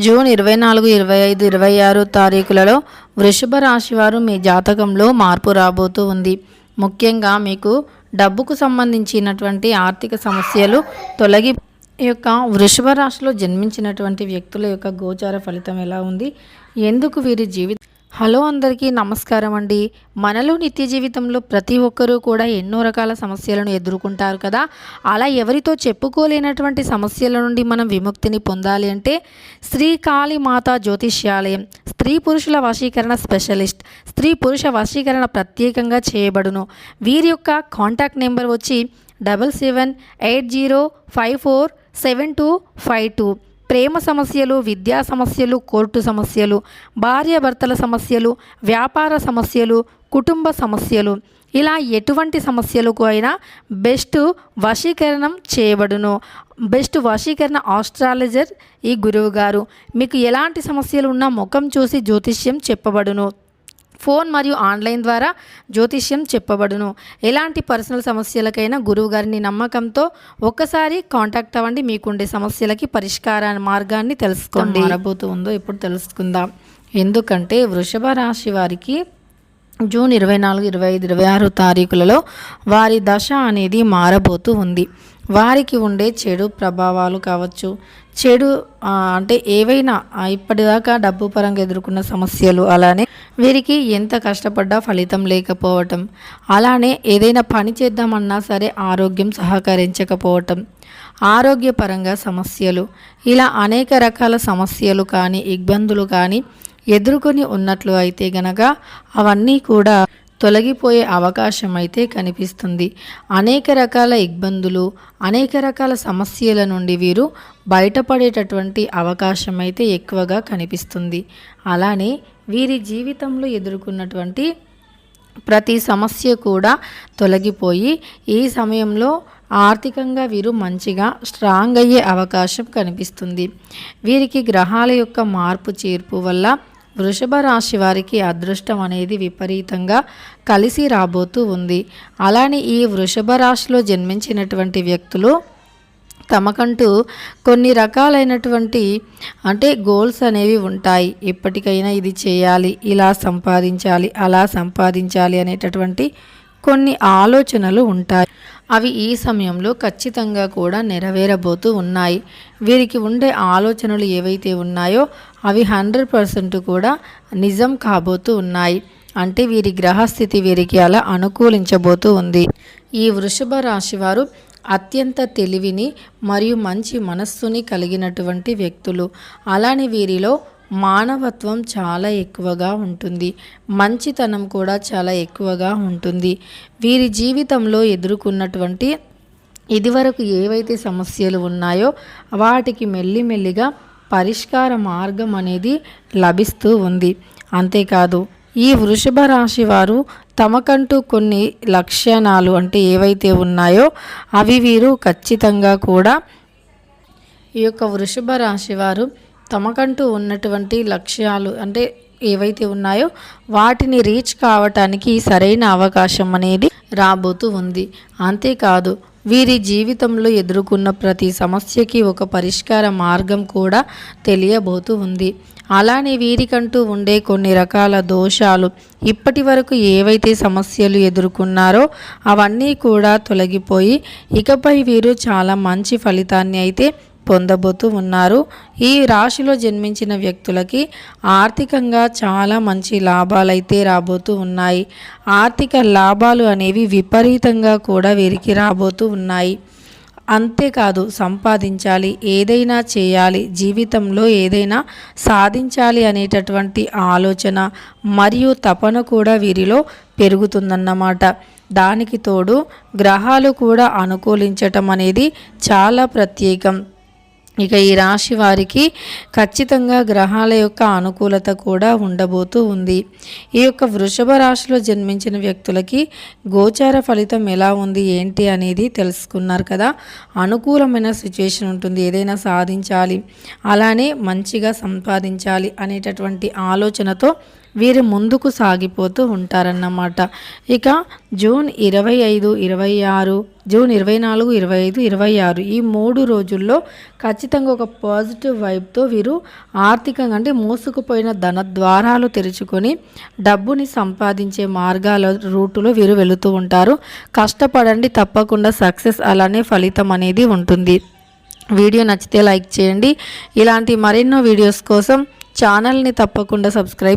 June 24, 25, 26 తారీఖులలో వృషభ రాశి వారు మీ జాతకంలో మార్పు రాబోతూ ఉంది. ముఖ్యంగా మీకు డబ్బుకు సంబంధించినటువంటి ఆర్థిక సమస్యలు తొలగి యొక్క వృషభ రాశిలో జన్మించినటువంటి వ్యక్తుల యొక్క గోచార ఫలితం ఎలా ఉంది, ఎందుకు వీరి జీవితం. హలో అందరికీ నమస్కారం అండి. మనలో నిత్య జీవితంలో ప్రతి ఒక్కరూ కూడా ఎన్నో రకాల సమస్యలను ఎదుర్కొంటారు కదా. అలా ఎవరితో చెప్పుకోలేనటువంటి సమస్యల నుండి మనం విముక్తిని పొందాలి అంటే శ్రీ కాళీ మాతా జ్యోతిష్యాలయం స్త్రీ పురుషుల వశీకరణ స్పెషలిస్ట్, స్త్రీ పురుష వశీకరణ ప్రత్యేకంగా చేయబడును. వీరి యొక్క కాంటాక్ట్ నెంబర్ వచ్చి 7780547252. ప్రేమ సమస్యలు, విద్యా సమస్యలు, కోర్టు సమస్యలు, భార్యాభర్తల సమస్యలు, వ్యాపార సమస్యలు, కుటుంబ సమస్యలు, ఇలా ఎటువంటి సమస్యలకు అయినా బెస్ట్ వశీకరణం చేయబడును. బెస్ట్ వశీకరణ ఆస్ట్రాలజర్ ఈ గురువు గారు. మీకు ఎలాంటి సమస్యలు ఉన్నా ముఖం చూసి జ్యోతిష్యం చెప్పబడును. ఫోన్ మరియు ఆన్లైన్ ద్వారా జ్యోతిష్యం చెప్పబడును. ఎలాంటి పర్సనల్ సమస్యలకైనా గురువు గారిని నమ్మకంతో ఒక్కసారి కాంటాక్ట్ అవ్వండి. మీకుండే సమస్యలకి పరిష్కార మార్గాన్ని తెలుసుకోండి. మారబోతుందో ఇప్పుడు తెలుసుకుందాం. ఎందుకంటే వృషభ రాశి వారికి జూన్ 24, 25, 26 తారీఖులలో వారి దశ అనేది మారబోతూ ఉంది. వారికి ఉండే చెడు ప్రభావాలు కావచ్చు, చెడు అంటే ఏవైనా ఇప్పటిదాకా డబ్బు పరంగా ఎదుర్కొన్న సమస్యలు, అలానే వీరికి ఎంత కష్టపడ్డా ఫలితం లేకపోవటం, అలానే ఏదైనా పని చేద్దామన్నా సరే ఆరోగ్యం సహకరించకపోవటం, ఆరోగ్యపరంగా సమస్యలు, ఇలా అనేక రకాల సమస్యలు కానీ ఇబ్బందులు కానీ ఎదుర్కొని ఉన్నట్లు అయితే గనక అవన్నీ కూడా తొలగిపోయే అవకాశం అయితే కనిపిస్తుంది. అనేక రకాల ఇబ్బందులు, అనేక రకాల సమస్యల నుండి వీరు బయటపడేటటువంటి అవకాశం అయితే ఎక్కువగా కనిపిస్తుంది. అలానే వీరి జీవితంలో ఎదుర్కొన్నటువంటి ప్రతి సమస్య కూడా తొలగిపోయి ఈ సమయంలో ఆర్థికంగా వీరు మంచిగా స్ట్రాంగ్ అయ్యే అవకాశం కనిపిస్తుంది. వీరికి గ్రహాల యొక్క మార్పు చేర్పు వల్ల వృషభ రాశి వారికి అదృష్టం అనేది విపరీతంగా కలిసి రాబోతూ ఉంది. అలానే ఈ వృషభ రాశిలో జన్మించినటువంటి వ్యక్తులు తమకంటూ కొన్ని రకాలైనటువంటి అంటే గోల్స్ అనేవి ఉంటాయి. ఎప్పటికైనా ఇది చేయాలి, ఇలా సంపాదించాలి, అలా సంపాదించాలి అనేటటువంటి కొన్ని ఆలోచనలు ఉంటాయి. అవి ఈ సమయంలో ఖచ్చితంగా కూడా నెరవేరబోతూ ఉన్నాయి. వీరికి ఉండే ఆలోచనలు ఏవైతే ఉన్నాయో అవి 100% కూడా నిజం కాబోతూ ఉన్నాయి. అంటే వీరి గ్రహస్థితి వీరికి అలా అనుకూలించబోతూ ఉంది. ఈ వృషభ రాశి వారు అత్యంత తెలివిని మరియు మంచి మనస్సుని కలిగినటువంటి వ్యక్తులు. అలానే వీరిలో మానవత్వం చాలా ఎక్కువగా ఉంటుంది. మంచితనం కూడా చాలా ఎక్కువగా ఉంటుంది. వీరి జీవితంలో ఎదుర్కొన్నటువంటి ఇదివరకు ఏవైతే సమస్యలు ఉన్నాయో వాటికి మెల్లిమెల్లిగా పరిష్కార మార్గం అనేది లభిస్తూ ఉంది. అంతేకాదు ఈ వృషభ రాశి వారు తమకంటూ కొన్ని లక్షణాలు అంటే ఏవైతే ఉన్నాయో అవి వీరు ఖచ్చితంగా కూడా ఈ యొక్క వృషభ రాశి వారు తమకంటూ ఉన్నటువంటి లక్ష్యాలు అంటే ఏవైతే ఉన్నాయో వాటిని రీచ్ కావటానికి సరైన అవకాశం అనేది రాబోతూ ఉంది. అంతేకాదు వీరి జీవితంలో ఎదుర్కొన్న ప్రతి సమస్యకి ఒక పరిష్కార మార్గం కూడా తెలియబోతూ ఉంది. అలానే వీరికంటూ ఉండే కొన్ని రకాల దోషాలు, ఇప్పటి వరకు ఏవైతే సమస్యలు ఎదుర్కొన్నారో అవన్నీ కూడా తొలగిపోయి ఇకపై వీరు చాలా మంచి ఫలితాన్ని అయితే పొందబోతూ ఉన్నారు. ఈ రాశిలో జన్మించిన వ్యక్తులకి ఆర్థికంగా చాలా మంచి లాభాలైతే రాబోతూ ఉన్నాయి. ఆర్థిక లాభాలు అనేవి విపరీతంగా కూడా వీరికి రాబోతూ ఉన్నాయి. అంతేకాదు సంపాదించాలి, ఏదైనా చేయాలి, జీవితంలో ఏదైనా సాధించాలి అనేటటువంటి ఆలోచన మరియు తపన కూడా వీరిలో పెరుగుతుందన్నమాట. దానికి తోడు గ్రహాలు కూడా అనుకూలించటం అనేది చాలా ప్రత్యేకం. ఇక ఈ రాశి వారికి ఖచ్చితంగా గ్రహాల యొక్క అనుకూలత కూడా ఉండబోతూ ఉంది. ఈ యొక్క వృషభ రాశిలో జన్మించిన వ్యక్తులకి గోచార ఫలితం ఎలా ఉంది ఏంటి అనేది తెలుసుకున్నారు కదా. అనుకూలమైన సిచ్యువేషన్ ఉంటుంది, ఏదైనా సాధించాలి, అలానే మంచిగా సంపాదించాలి అనేటటువంటి ఆలోచనతో వీరు ముందుకు సాగిపోతూ ఉంటారన్నమాట. ఇక జూన్ 25, 26, జూన్ 24, 25, 26 ఈ 3 రోజుల్లో ఖచ్చితంగా ఒక పాజిటివ్ వైబ్తో వీరు ఆర్థికంగా అంటే మోసుకుపోయిన ధన ద్వారాలు తెరుచుకొని డబ్బుని సంపాదించే మార్గాల రూటులో వీరు వెళుతూ ఉంటారు. కష్టపడండి, తప్పకుండా సక్సెస్ అలానే ఫలితం అనేది ఉంటుంది. వీడియో నచ్చితే లైక్ చేయండి. ఇలాంటి మరెన్నో వీడియోస్ కోసం ఛానల్ని తప్పకుండా సబ్స్క్రైబ్